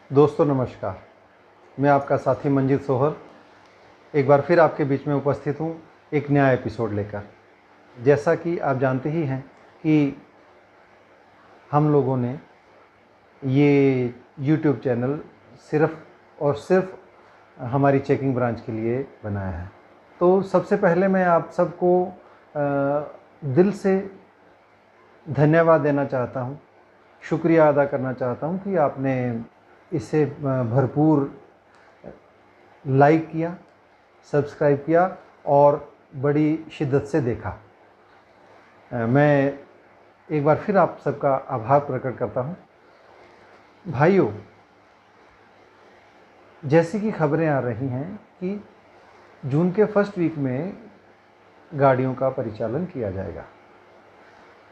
दोस्तों नमस्कार, मैं आपका साथी मंजीत सोहर एक बार फिर आपके बीच में उपस्थित हूँ एक नया एपिसोड लेकर। जैसा कि आप जानते ही हैं कि हम लोगों ने ये YouTube चैनल सिर्फ़ और सिर्फ हमारी चेकिंग ब्रांच के लिए बनाया है। तो सबसे पहले मैं आप सबको दिल से धन्यवाद देना चाहता हूँ, शुक्रिया अदा करना चाहता हूँ कि आपने इसे भरपूर लाइक किया, सब्सक्राइब किया और बड़ी शिद्दत से देखा। मैं एक बार फिर आप सबका आभार प्रकट करता हूँ। भाइयों, जैसी कि खबरें आ रही हैं कि जून के फर्स्ट वीक में गाड़ियों का परिचालन किया जाएगा।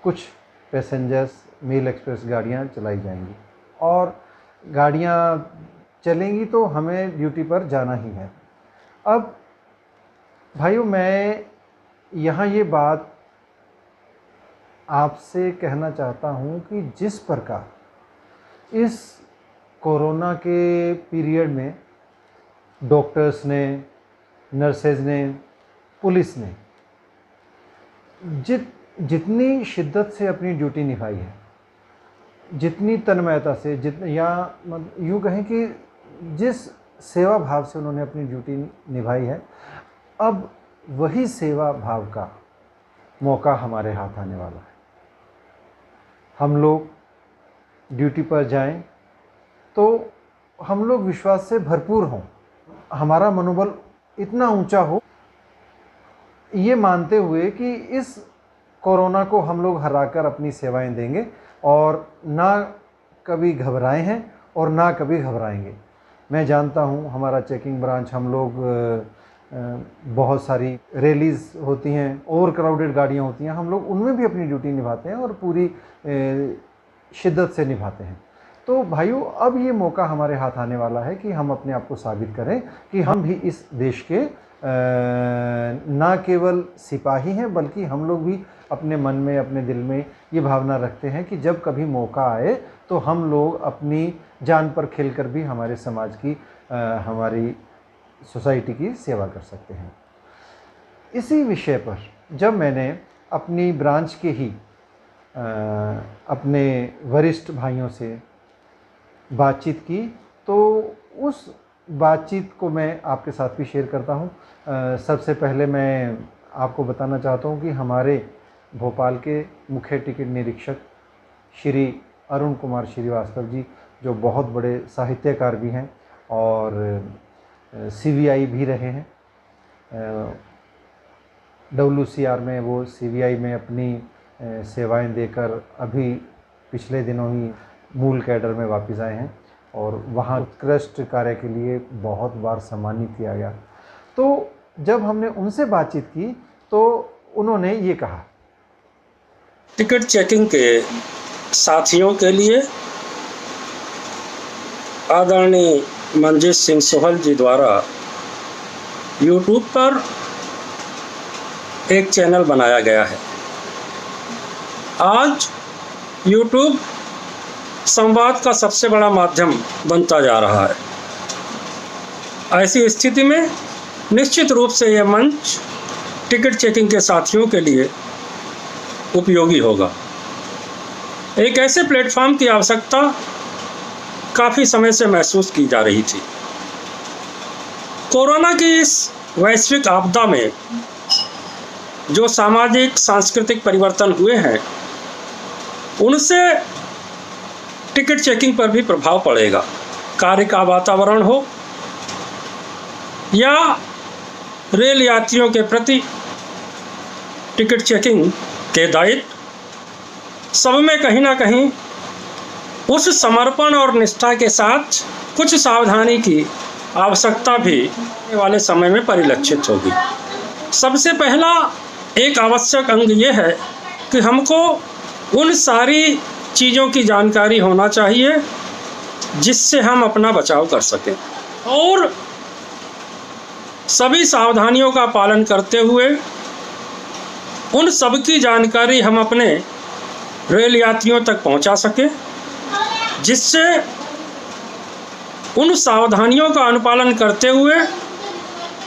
कुछ पैसेंजर्स मेल एक्सप्रेस गाड़ियाँ चलाई जाएंगी और गाड़ियाँ चलेंगी तो हमें ड्यूटी पर जाना ही है। अब भाइयों, मैं यहाँ ये बात आपसे कहना चाहता हूँ कि जिस प्रकार इस कोरोना के पीरियड में डॉक्टर्स ने, नर्सेज ने, पुलिस ने जितनी शिद्दत से अपनी ड्यूटी निभाई है, जितनी तन्मयता से, यूँ कहें कि जिस सेवा भाव से उन्होंने अपनी ड्यूटी निभाई है, अब वही सेवा भाव का मौका हमारे हाथ आने वाला है। हम लोग ड्यूटी पर जाएं तो हम लोग विश्वास से भरपूर हों, हमारा मनोबल इतना ऊंचा हो, ये मानते हुए कि इस कोरोना को हम लोग हराकर अपनी सेवाएं देंगे और ना कभी घबराए हैं और ना कभी घबराएंगे। मैं जानता हूं हमारा चेकिंग ब्रांच, हम लोग बहुत सारी रैलीज़ होती हैं, ओवर क्राउडेड गाड़ियां होती हैं, हम लोग उनमें भी अपनी ड्यूटी निभाते हैं और पूरी शिद्दत से निभाते हैं। तो भाइयों, अब ये मौका हमारे हाथ आने वाला है कि हम अपने आप को साबित करें कि हम भी इस देश के ना केवल सिपाही हैं, बल्कि हम लोग भी अपने मन में, अपने दिल में ये भावना रखते हैं कि जब कभी मौका आए तो हम लोग अपनी जान पर खेलकर भी हमारे समाज की, हमारी सोसाइटी की सेवा कर सकते हैं। इसी विषय पर जब मैंने अपनी ब्रांच के ही अपने वरिष्ठ भाइयों से बातचीत की तो उस बातचीत को मैं आपके साथ भी शेयर करता हूँ। सबसे पहले मैं आपको बताना चाहता हूँ कि हमारे भोपाल के मुख्य टिकट निरीक्षक श्री अरुण कुमार श्रीवास्तव जी, जो बहुत बड़े साहित्यकार भी हैं और CVI भी रहे हैं, WCR में वो CVI में अपनी सेवाएं देकर अभी पिछले दिनों ही मूल कैडर में वापस आए हैं और वहाँ उत्कृष्ट कार्य के लिए बहुत बार सम्मानित किया गया। तो जब हमने उनसे बातचीत की तो उन्होंने ये कहा, टिकट चेकिंग के साथियों के लिए आदरणीय मंजीत सिंह सोहल जी द्वारा YouTube पर एक चैनल बनाया गया है। आज YouTube संवाद का सबसे बड़ा माध्यम बनता जा रहा है। ऐसी स्थिति में निश्चित रूप से यह मंच टिकट चेकिंग के साथियों के लिए उपयोगी होगा। एक ऐसे प्लेटफॉर्म की आवश्यकता काफ़ी समय से महसूस की जा रही थी। कोरोना की इस वैश्विक आपदा में जो सामाजिक सांस्कृतिक परिवर्तन हुए हैं, उनसे टिकट चेकिंग पर भी प्रभाव पड़ेगा। कार्य का वातावरण हो या रेल यात्रियों के प्रति टिकट चेकिंग के दायित्व, सब में कहीं ना कहीं उस समर्पण और निष्ठा के साथ कुछ सावधानी की आवश्यकता भी आने वाले समय में परिलक्षित होगी। सबसे पहला एक आवश्यक अंग ये है कि हमको उन सारी चीज़ों की जानकारी होना चाहिए जिससे हम अपना बचाव कर सकें और सभी सावधानियों का पालन करते हुए उन सब की जानकारी हम अपने रेल यात्रियों तक पहुंचा सकें, जिससे उन सावधानियों का अनुपालन करते हुए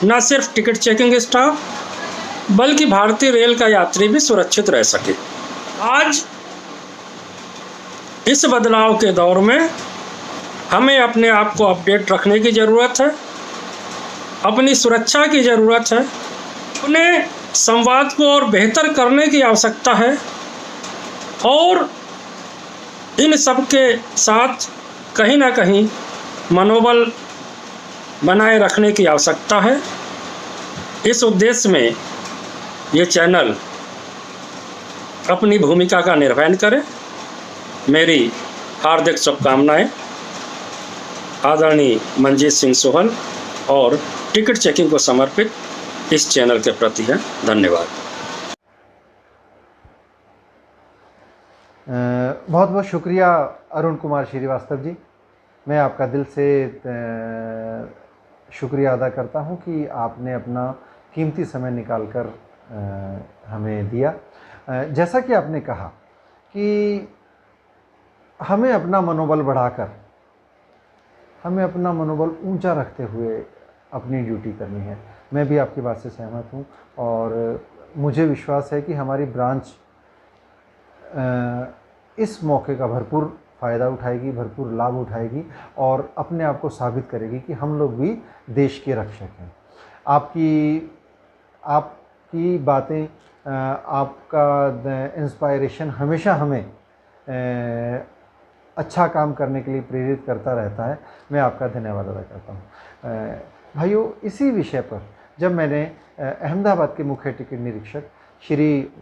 न सिर्फ टिकट चेकिंग स्टाफ बल्कि भारतीय रेल का यात्री भी सुरक्षित रह सके। आज इस बदलाव के दौर में हमें अपने आप को अपडेट रखने की ज़रूरत है, अपनी सुरक्षा की ज़रूरत है, अपने संवाद को और बेहतर करने की आवश्यकता है और इन सब के साथ कहीं ना कहीं मनोबल बनाए रखने की आवश्यकता है। इस उद्देश्य में ये चैनल अपनी भूमिका का निर्वहन करे। मेरी हार्दिक शुभकामनाएं आदरणीय मंजीत सिंह सोहल और टिकट चेकिंग को समर्पित इस चैनल के प्रति है। धन्यवाद। बहुत बहुत शुक्रिया अरुण कुमार श्रीवास्तव जी। मैं आपका दिल से शुक्रिया अदा करता हूं कि आपने अपना कीमती समय निकालकर हमें दिया। जैसा कि आपने कहा कि हमें अपना मनोबल बढ़ाकर, हमें अपना मनोबल ऊंचा रखते हुए अपनी ड्यूटी करनी है। मैं भी आपकी बात से सहमत हूं और मुझे विश्वास है कि हमारी ब्रांच इस मौके का भरपूर फ़ायदा उठाएगी, भरपूर लाभ उठाएगी और अपने आप को साबित करेगी कि हम लोग भी देश के रक्षक हैं। आपकी बातें, आपका इंस्पायरेशन हमेशा हमें अच्छा काम करने के लिए प्रेरित करता रहता है। मैं आपका धन्यवाद अदा करता हूँ। भाइयों, इसी विषय पर जब मैंने अहमदाबाद के मुख्य टिकट निरीक्षक श्री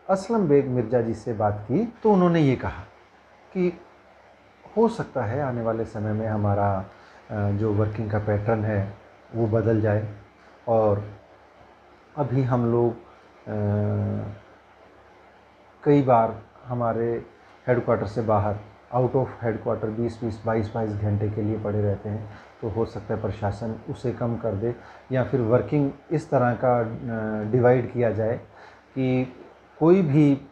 असलम बेग मिर्ज़ा जी से बात की तो उन्होंने ये कहा कि हो सकता है आने वाले समय में हमारा जो वर्किंग का पैटर्न है वो बदल जाए और अभी हम लोग कई बार हमारे हेडक्वार्टर से बाहर, आउट ऑफ हेडक्वार्टर 20-20, 22-22 घंटे के लिए पड़े रहते हैं। तो हो सकता है प्रशासन उसे कम कर दे या फिर वर्किंग इस तरह का डिवाइड किया जाए कि कोई भी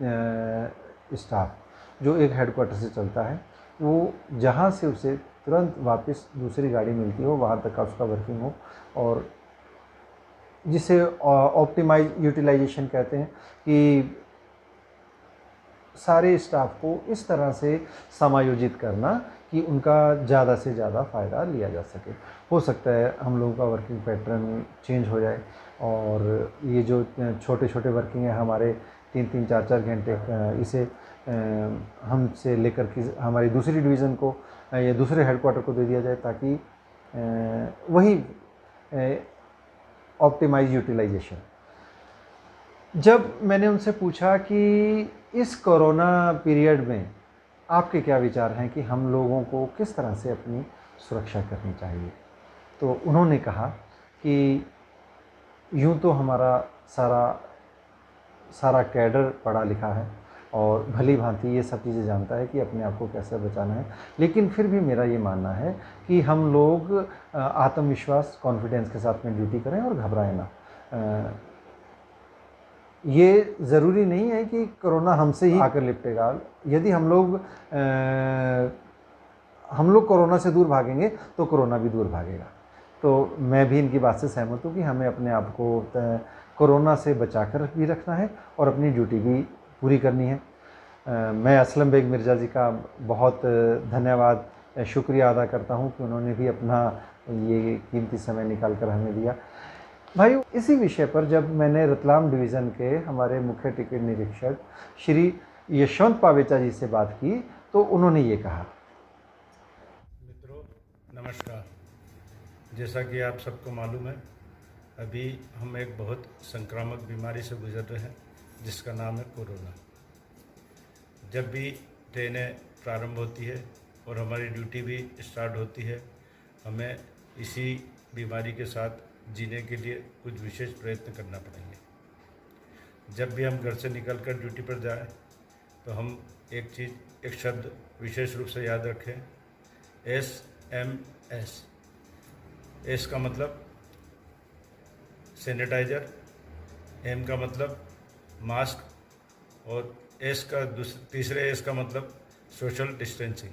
स्टाफ जो एक हेडक्वार्टर से चलता है वो जहाँ से उसे तुरंत वापस दूसरी गाड़ी मिलती हो वहाँ तक का उसका वर्किंग हो, और जिसे ऑप्टिमाइज यूटिलाइजेशन कहते हैं कि सारे स्टाफ को इस तरह से समायोजित करना कि उनका ज़्यादा से ज़्यादा फ़ायदा लिया जा सके। हो सकता है हम लोगों का वर्किंग पैटर्न चेंज हो जाए और ये जो छोटे छोटे वर्किंग है हमारे 3-3, 4-4 घंटे, इसे हमसे लेकर के हमारी दूसरी डिवीज़न को या दूसरे हेडक्वार्टर को दे दिया जाए ताकि वही ऑप्टिमाइज यूटिलाइजेशन। जब मैंने उनसे पूछा कि इस कोरोना पीरियड में आपके क्या विचार हैं कि हम लोगों को किस तरह से अपनी सुरक्षा करनी चाहिए, तो उन्होंने कहा कि यूँ तो हमारा सारा कैडर पढ़ा लिखा है और भली भांति ये सब चीज़ें जानता है कि अपने आप को कैसे बचाना है, लेकिन फिर भी मेरा ये मानना है कि हम लोग आत्मविश्वास, कॉन्फिडेंस के साथ में ड्यूटी करें और घबराएं ना। ये ज़रूरी नहीं है कि कोरोना हमसे ही आकर लिपटेगा। यदि हम लोग कोरोना से दूर भागेंगे तो कोरोना भी दूर भागेगा। तो मैं भी इनकी बात से सहमत हूँ कि हमें अपने आप को कोरोना से बचाकर भी रखना है और अपनी ड्यूटी भी पूरी करनी है। मैं असलम बेग मिर्ज़ा जी का बहुत धन्यवाद, शुक्रिया अदा करता हूँ कि उन्होंने भी अपना ये कीमती समय निकाल कर हमें दिया। भाइयों, इसी विषय पर जब मैंने रतलाम डिवीज़न के हमारे मुख्य टिकट निरीक्षक श्री यशवंत पावेचा जी से बात की तो उन्होंने ये कहा। मित्रों नमस्कार। जैसा कि आप सबको मालूम है, अभी हम एक बहुत संक्रामक बीमारी से गुजर रहे हैं जिसका नाम है कोरोना। जब भी ट्रेनें प्रारंभ होती है और हमारी ड्यूटी भी स्टार्ट होती है, हमें इसी बीमारी के साथ जीने के लिए कुछ विशेष प्रयत्न करना पड़ेंगे। जब भी हम घर से निकलकर ड्यूटी पर जाएं तो हम एक शब्द विशेष रूप से याद रखें, SMS। एस का मतलब सैनिटाइज़र, एम का मतलब मास्क और तीसरे एस का मतलब सोशल डिस्टेंसिंग।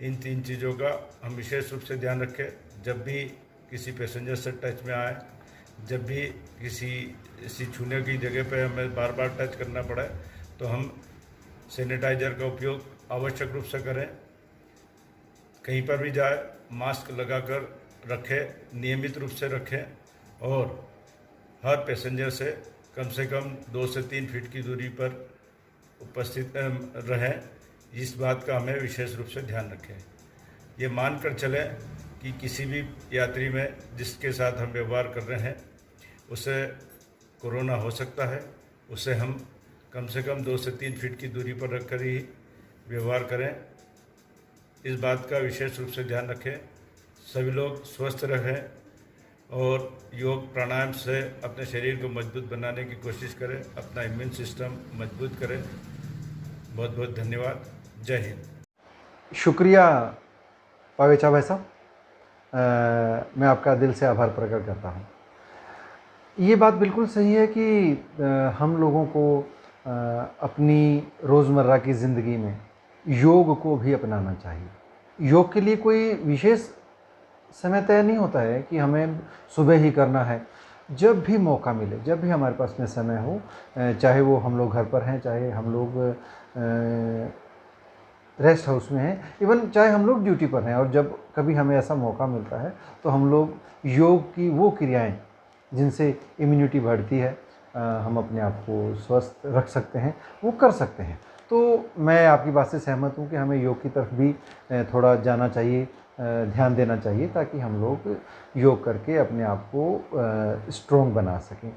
इन 3 चीज़ों का हम विशेष रूप से ध्यान रखें। जब भी किसी पैसेंजर से टच में आए, जब भी किसी छूने की जगह पे हमें बार बार टच करना पड़े, तो हम सैनिटाइज़र का उपयोग आवश्यक रूप से करें। कहीं पर भी जाए मास्क लगाकर रखें, नियमित रूप से रखें, और हर पैसेंजर से कम 2 से 3 फीट की दूरी पर उपस्थित रहें। इस बात का हमें विशेष रूप से ध्यान रखें। ये मानकर चलें कि किसी भी यात्री में जिसके साथ हम व्यवहार कर रहे हैं उसे कोरोना हो सकता है, उसे हम कम से कम 2 से 3 फीट की दूरी पर रखकर ही व्यवहार करें। इस बात का विशेष रूप से ध्यान रखें। सभी लोग स्वस्थ रहें और योग प्राणायाम से अपने शरीर को मजबूत बनाने की कोशिश करें, अपना इम्यून सिस्टम मजबूत करें। बहुत बहुत धन्यवाद। जय हिंद। शुक्रिया पावेचा भाई साहब, मैं आपका दिल से आभार प्रकट करता हूँ। ये बात बिल्कुल सही है कि हम लोगों को अपनी रोज़मर्रा की ज़िंदगी में योग को भी अपनाना चाहिए। योग के लिए कोई विशेष समय तय नहीं होता है कि हमें सुबह ही करना है। जब भी मौका मिले, जब भी हमारे पास में समय हो, चाहे वो हम लोग घर पर हैं, चाहे हम लोग रेस्ट हाउस में हैं, इवन चाहे हम लोग ड्यूटी पर हैं, और जब कभी हमें ऐसा मौका मिलता है तो हम लोग योग की वो क्रियाएं जिनसे इम्यूनिटी बढ़ती है, हम अपने आप को स्वस्थ रख सकते हैं, वो कर सकते हैं। तो मैं आपकी बात से सहमत हूँ कि हमें योग की तरफ भी थोड़ा जाना चाहिए, ध्यान देना चाहिए, ताकि हम लोग योग करके अपने आप को स्ट्रॉन्ग बना सकें।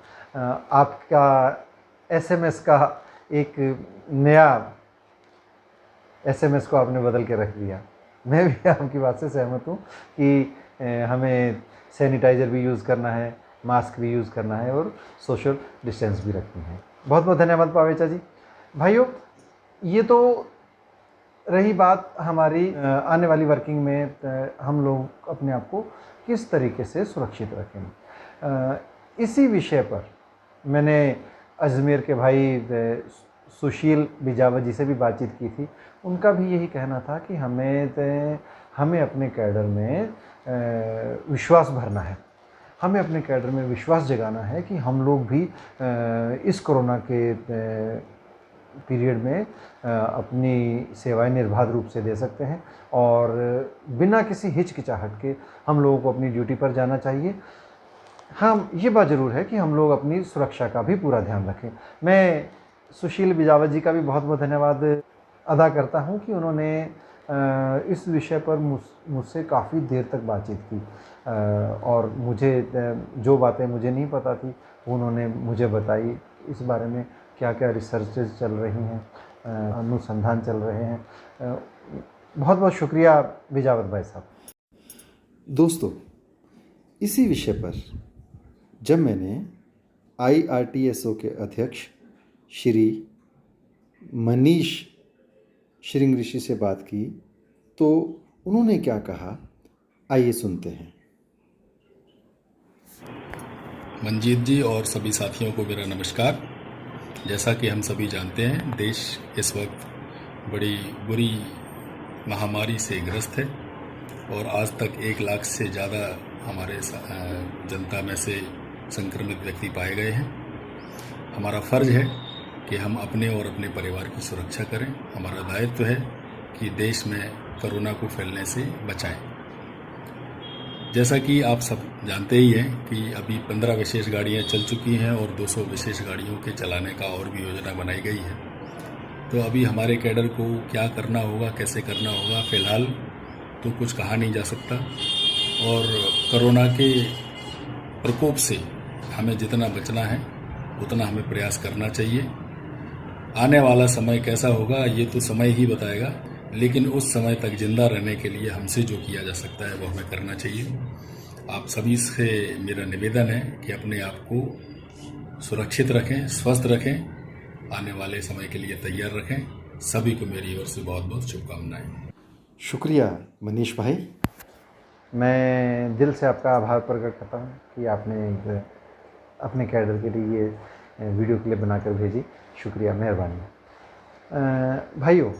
आपका एसएमएस का एक नया एसएमएस को आपने बदल के रख दिया। मैं भी आपकी बात से सहमत हूँ कि हमें सैनिटाइज़र भी यूज़ करना है, मास्क भी यूज़ करना है, और सोशल डिस्टेंस भी रखनी है। बहुत बहुत धन्यवाद पावेचा जी। भाइयों, ये तो रही बात हमारी आने वाली वर्किंग में हम लोग अपने आप को किस तरीके से सुरक्षित रखें। इसी विषय पर मैंने अजमेर के भाई सुशील बिजावत जी से भी बातचीत की थी। उनका भी यही कहना था कि हमें अपने कैडर में विश्वास भरना है, हमें अपने कैडर में विश्वास जगाना है कि हम लोग भी इस कोरोना के पीरियड में अपनी सेवाएं निर्बाध रूप से दे सकते हैं, और बिना किसी हिचकिचाहट के हम लोगों को अपनी ड्यूटी पर जाना चाहिए। हाँ, ये बात ज़रूर है कि हम लोग अपनी सुरक्षा का भी पूरा ध्यान रखें। मैं सुशील बिजावत जी का भी बहुत बहुत धन्यवाद अदा करता हूँ कि उन्होंने इस विषय पर मुझसे काफ़ी देर तक बातचीत की, और मुझे जो बातें मुझे नहीं पता थी उन्होंने मुझे बताई। इस बारे में क्या क्या रिसर्चेज चल रही हैं, अनुसंधान चल रहे हैं। बहुत बहुत शुक्रिया बिजावत भाई साहब। दोस्तों, इसी विषय पर जब मैंने IRTSO के अध्यक्ष श्री मनीष श्रृंगऋषि से बात की तो उन्होंने क्या कहा, आइए सुनते हैं। मंजीत जी और सभी साथियों को मेरा नमस्कार। जैसा कि हम सभी जानते हैं, देश इस वक्त बड़ी बुरी महामारी से ग्रस्त है और आज तक 1 लाख से ज़्यादा हमारे जनता में से संक्रमित व्यक्ति पाए गए हैं। हमारा फ़र्ज़ है कि हम अपने और अपने परिवार की सुरक्षा करें। हमारा दायित्व है कि देश में कोरोना को फैलने से बचाएं। जैसा कि आप सब जानते ही हैं कि अभी 15 विशेष गाड़ियां चल चुकी हैं और 200 विशेष गाड़ियों के चलाने का और भी योजना बनाई गई है। तो अभी हमारे कैडर को क्या करना होगा, कैसे करना होगा, फ़िलहाल तो कुछ कहा नहीं जा सकता। और कोरोना के प्रकोप से हमें जितना बचना है उतना हमें प्रयास करना चाहिए। आने वाला समय कैसा होगा ये तो समय ही बताएगा, लेकिन उस समय तक जिंदा रहने के लिए हमसे जो किया जा सकता है वो हमें करना चाहिए। आप सभी से मेरा निवेदन है कि अपने आप को सुरक्षित रखें, स्वस्थ रखें, आने वाले समय के लिए तैयार रखें। सभी को मेरी ओर से बहुत बहुत शुभकामनाएं। शुक्रिया मनीष भाई। मैं दिल से आपका आभार प्रकट करता हूँ कि आपने अपने कैडर के लिए ये वीडियो क्लिप बनाकर भेजी। शुक्रिया, मेहरबानी। भाइयों,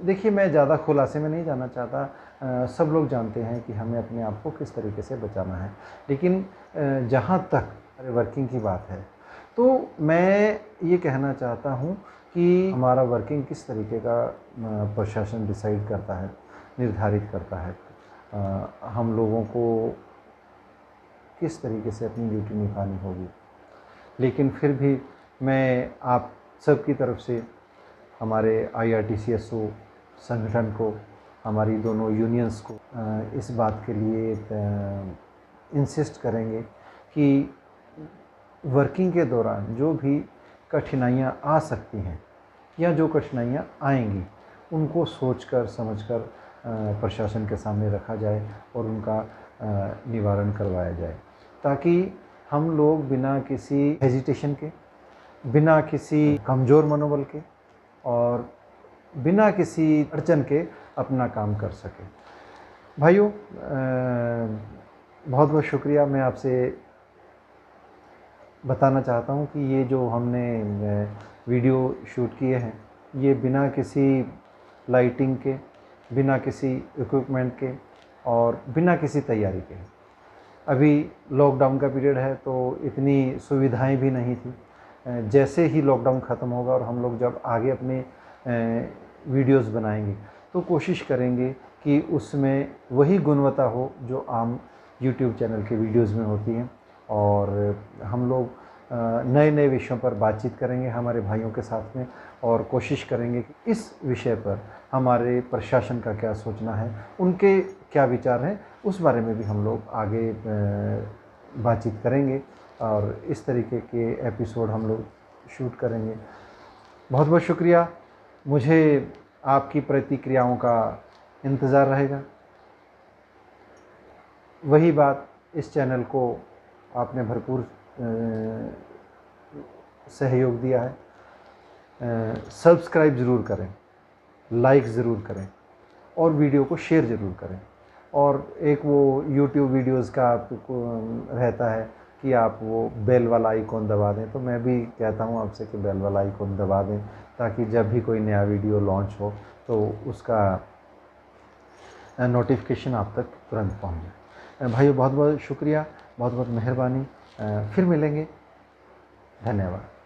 देखिए, मैं ज़्यादा खुलासे में नहीं जाना चाहता। सब लोग जानते हैं कि हमें अपने आप को किस तरीके से बचाना है, लेकिन जहाँ तक वर्किंग की बात है तो मैं ये कहना चाहता हूँ कि हमारा वर्किंग किस तरीके का प्रशासन डिसाइड करता है, निर्धारित करता है। हम लोगों को किस तरीके से अपनी ड्यूटी निभानी होगी। लेकिन फिर भी मैं आप सबकी तरफ से हमारे IRTCSO संगठन को, हमारी दोनों यूनियंस को इस बात के लिए इंसिस्ट करेंगे कि वर्किंग के दौरान जो भी कठिनाइयाँ आ सकती हैं या जो कठिनाइयाँ आएंगी, उनको सोचकर समझकर प्रशासन के सामने रखा जाए और उनका निवारण करवाया जाए, ताकि हम लोग बिना किसी हेजिटेशन के, बिना किसी कमज़ोर मनोबल के और बिना किसी अड़चन के अपना काम कर सकें। भाइयों, बहुत बहुत शुक्रिया। मैं आपसे बताना चाहता हूँ कि ये जो हमने वीडियो शूट किए हैं, ये बिना किसी लाइटिंग के, बिना किसी इक्विपमेंट के और बिना किसी तैयारी के। अभी लॉकडाउन का पीरियड है तो इतनी सुविधाएं भी नहीं थी। जैसे ही लॉकडाउन ख़त्म होगा और हम लोग जब आगे अपने वीडियोस बनाएंगे तो कोशिश करेंगे कि उसमें वही गुणवत्ता हो जो आम यूट्यूब चैनल के वीडियोस में होती हैं। और हम लोग नए नए विषयों पर बातचीत करेंगे हमारे भाइयों के साथ में, और कोशिश करेंगे कि इस विषय पर हमारे प्रशासन का क्या सोचना है, उनके क्या विचार हैं, उस बारे में भी हम लोग आगे बातचीत करेंगे और इस तरीके के एपिसोड हम लोग शूट करेंगे। बहुत बहुत शुक्रिया। मुझे आपकी प्रतिक्रियाओं का इंतज़ार रहेगा। वही बात, इस चैनल को आपने भरपूर सहयोग दिया है। सब्सक्राइब ज़रूर करें, लाइक ज़रूर करें और वीडियो को शेयर ज़रूर करें। और एक वो YouTube वीडियोज़ का आपको रहता है कि आप वो बेल वाला आइकॉन दबा दें, तो मैं भी कहता हूँ आपसे कि बेल वाला आइकॉन दबा दें, ताकि जब भी कोई नया वीडियो लॉन्च हो तो उसका नोटिफिकेशन आप तक तुरंत पहुँच जाए। भाइयों, बहुत बहुत शुक्रिया, बहुत बहुत मेहरबानी। फिर मिलेंगे। धन्यवाद।